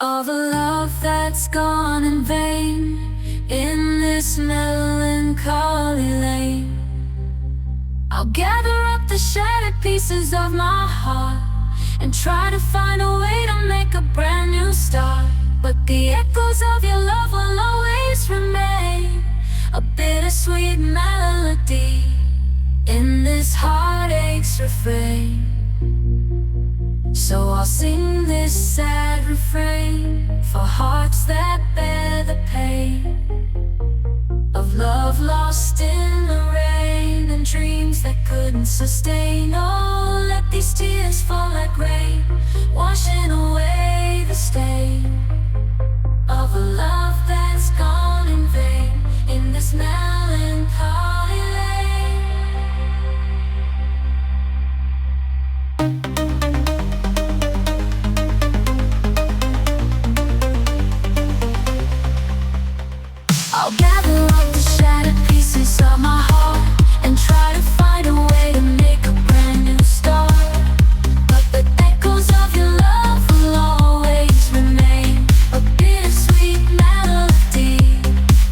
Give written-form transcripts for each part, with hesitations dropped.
Of a love that's gone in vain in this melancholy lane. I'll gather up the shattered pieces of my heart and try to find a way to make a brand new start. But the echoes of your love will always remain, a bittersweet melody in this heartache's refrain. So I'll sing this sad refrain for hearts that bear the pain of love lost in the rain and dreams that couldn't sustain. Oh, let these tears fall like rain, washing away the stain of a love that's gone in vain in this melancholy lane. I'll gather up the shattered pieces of my heart and try to find a way to make a brand new start. But the echoes of your love will always remain, a bittersweet melody,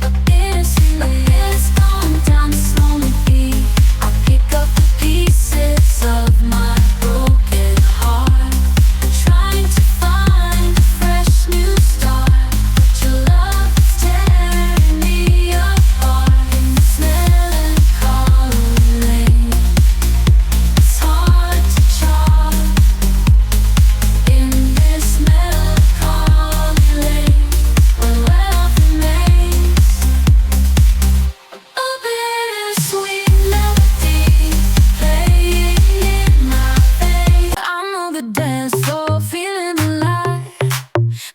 a bittersweet. It's going down this lonely beat. I'll pick up the pieces of my broken heart, trying to find a fresh new start. But your love is tearing me apart in this melancholy lane. It's hard to chart in this melancholy lane where love remains, a bittersweet melody playing in my veins. I'm on the dance floor feeling alive,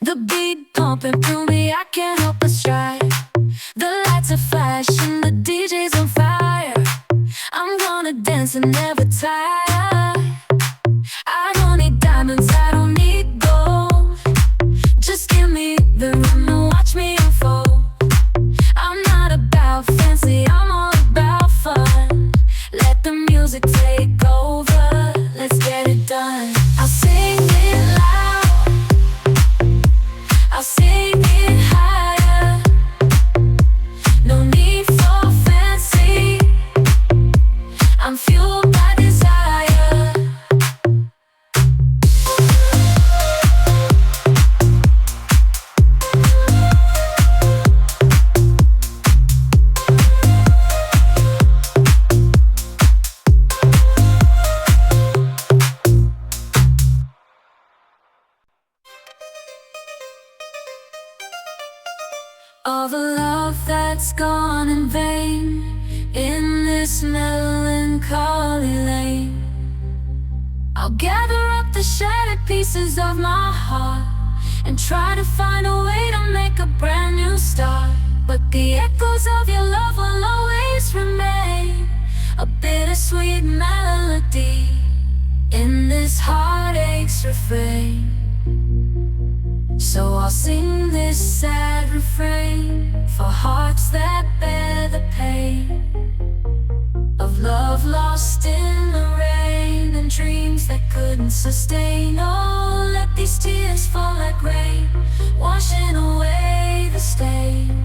the beat pumping through me, I can't help but stride. The lights are flashing, the DJ's on fire. I'm gonna dance and never tire. I don't need diamonds, I don't need gold. Just give me the rhythm and watch me unfold. I'm not about fancy, I'm all about fun. Let the music take over, let's get it done. I'll sing it loud, I'll sing it higher. No need for fancy, I'm fueled by desire. Of a love that's gone in vain in this melancholy lane. I'll gather up the shattered pieces of my heart and try to find a way to make a brand new start. But the echoes of your love will always remain, a bittersweet melody in this heartache's refrain. So I'll sing this sad refrain for hearts that bear the pain of love lost in the rain and dreams that couldn't sustain. Oh, let these tears fall like rain, washing away the stain